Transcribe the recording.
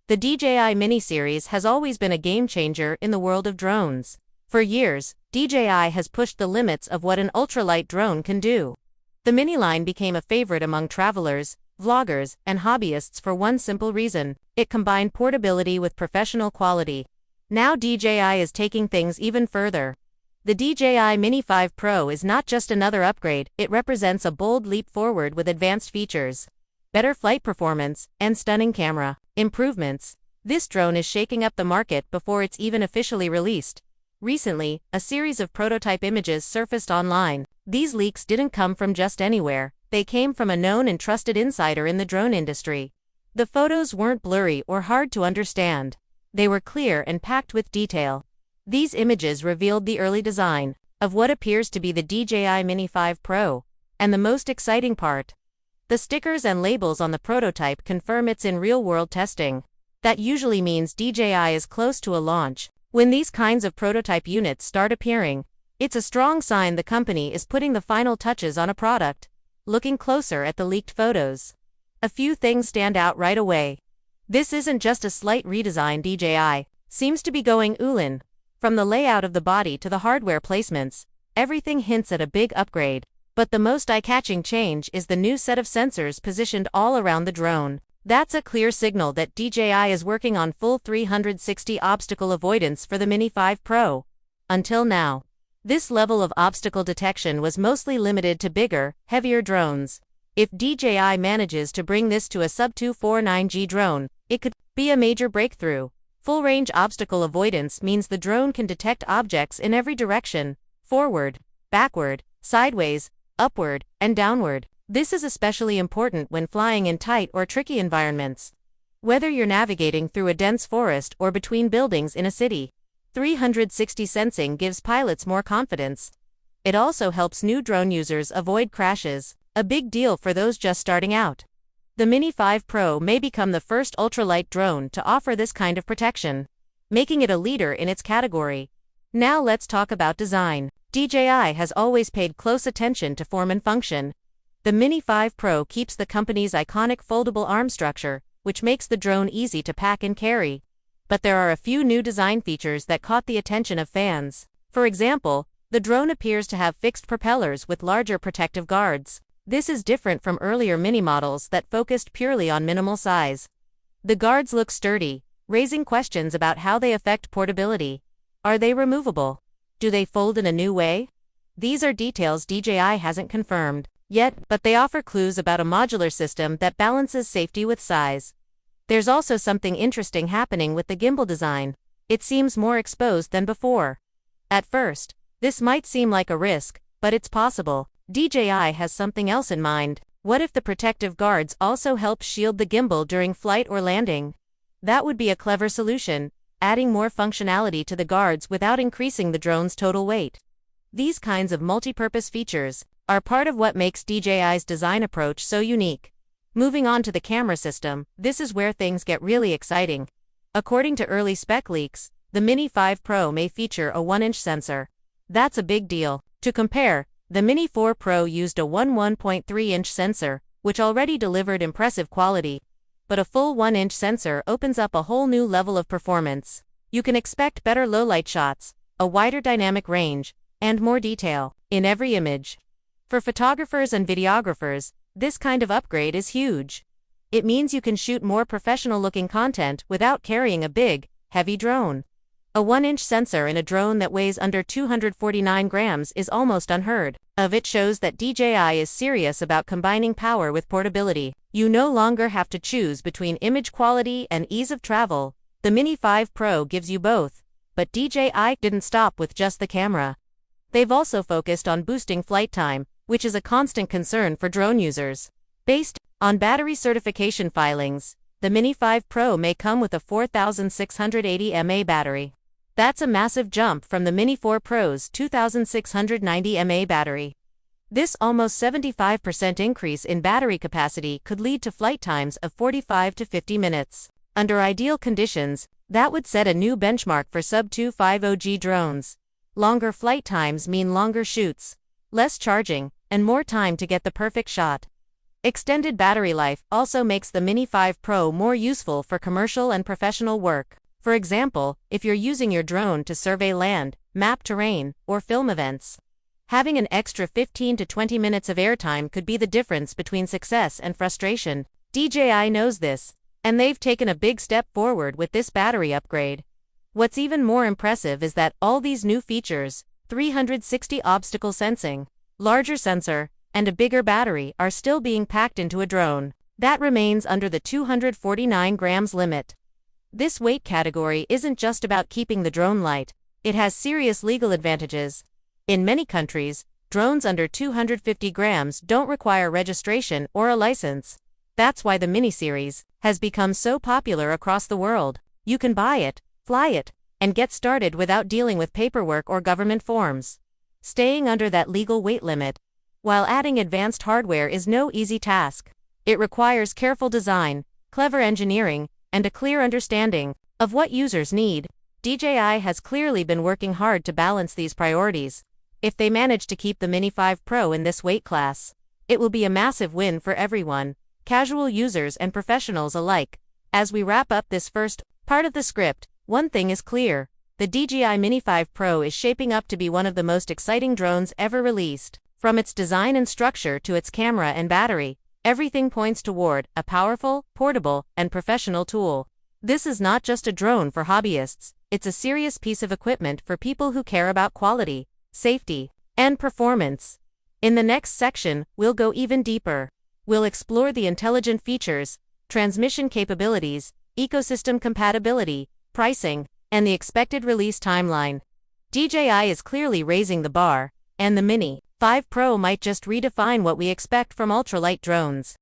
The DJI Mini series has always been a game-changer in the world of drones. For years, DJI has pushed the limits of what an ultralight drone can do. The Mini line became a favorite among travelers, vloggers, and hobbyists for one simple reason: it combined portability with professional quality. Now DJI is taking things even further. The DJI Mini 5 Pro is not just another upgrade, it represents a bold leap forward with advanced features, better flight performance, and stunning camera improvements. This drone is shaking up the market before it's even officially released. Recently, a series of prototype images surfaced online. These leaks didn't come from just anywhere, they came from a known and trusted insider in the drone industry. The photos weren't blurry or hard to understand. They were clear and packed with detail. These images revealed the early design of what appears to be the DJI Mini 5 Pro. And the most exciting part: the stickers and labels on the prototype confirm it's in real-world testing. That usually means DJI is close to a launch. When these kinds of prototype units start appearing, it's a strong sign the company is putting the final touches on a product. Looking closer at the leaked photos, a few things stand out right away. This isn't just a slight redesign. DJI seems to be going all in. From the layout of the body to the hardware placements, everything hints at a big upgrade. But the most eye-catching change is the new set of sensors positioned all around the drone. That's a clear signal that DJI is working on full 360 obstacle avoidance for the Mini 5 Pro. Until now, this level of obstacle detection was mostly limited to bigger, heavier drones. If DJI manages to bring this to a sub-249G drone, it could be a major breakthrough. Full-range obstacle avoidance means the drone can detect objects in every direction: forward, backward, sideways, upward, and downward. This is especially important when flying in tight or tricky environments. Whether you're navigating through a dense forest or between buildings in a city, 360 sensing gives pilots more confidence. It also helps new drone users avoid crashes, a big deal for those just starting out. The Mini 5 Pro may become the first ultralight drone to offer this kind of protection, making it a leader in its category. Now let's talk about design. DJI has always paid close attention to form and function. The Mini 5 Pro keeps the company's iconic foldable arm structure, which makes the drone easy to pack and carry. But there are a few new design features that caught the attention of fans. For example, the drone appears to have fixed propellers with larger protective guards. This is different from earlier Mini models that focused purely on minimal size. The guards look sturdy, raising questions about how they affect portability. Are they removable? Do they fold in a new way? These are details DJI hasn't confirmed yet, but they offer clues about a modular system that balances safety with size. There's also something interesting happening with the gimbal design. It seems more exposed than before. At first, this might seem like a risk, but it's possible. DJI has something else in mind. What if the protective guards also help shield the gimbal during flight or landing? That would be a clever solution, adding more functionality to the guards without increasing the drone's total weight. These kinds of multi-purpose features are part of what makes DJI's design approach so unique. Moving on to the camera system, this is where things get really exciting. According to early spec leaks, the Mini 5 Pro may feature a 1-inch sensor. That's a big deal. To compare, the Mini 4 Pro used a 1.3-inch sensor, which already delivered impressive quality. But a full 1-inch sensor opens up a whole new level of performance. You can expect better low-light shots, a wider dynamic range, and more detail in every image. For photographers and videographers, this kind of upgrade is huge. It means you can shoot more professional-looking content without carrying a big, heavy drone. A 1-inch sensor in a drone that weighs under 249 grams is almost unheard of. It shows that DJI is serious about combining power with portability. You no longer have to choose between image quality and ease of travel. The Mini 5 Pro gives you both. But DJI didn't stop with just the camera. They've also focused on boosting flight time, which is a constant concern for drone users. Based on battery certification filings, the Mini 5 Pro may come with a 4680 mAh battery. That's a massive jump from the Mini 4 Pro's 2690 mAh battery. This almost 75% increase in battery capacity could lead to flight times of 45 to 50 minutes. Under ideal conditions, that would set a new benchmark for sub-250G drones. Longer flight times mean longer shoots, less charging, and more time to get the perfect shot. Extended battery life also makes the Mini 5 Pro more useful for commercial and professional work. For example, if you're using your drone to survey land, map terrain, or film events. Having an extra 15 to 20 minutes of airtime could be the difference between success and frustration. DJI knows this, and they've taken a big step forward with this battery upgrade. What's even more impressive is that all these new features, 360 obstacle sensing, larger sensor, and a bigger battery are still being packed into a drone that remains under the 249 grams limit. This weight category isn't just about keeping the drone light, it has serious legal advantages. In many countries, drones under 250 grams don't require registration or a license. That's why the Mini series has become so popular across the world. You can buy it, fly it, and get started without dealing with paperwork or government forms. Staying under that legal weight limit, while adding advanced hardware, is no easy task. It requires careful design, clever engineering, and a clear understanding of what users need. DJI has clearly been working hard to balance these priorities. If they manage to keep the Mini 5 Pro in this weight class, it will be a massive win for everyone, casual users and professionals alike. As we wrap up this first part of the script, one thing is clear: the DJI Mini 5 Pro is shaping up to be one of the most exciting drones ever released. From its design and structure to its camera and battery, everything points toward a powerful, portable, and professional tool. This is not just a drone for hobbyists, it's a serious piece of equipment for people who care about quality, safety, and performance. In the next section, we'll go even deeper. We'll explore the intelligent features, transmission capabilities, ecosystem compatibility, pricing, and the expected release timeline. DJI is clearly raising the bar, and the Mini 5 Pro might just redefine what we expect from ultralight drones.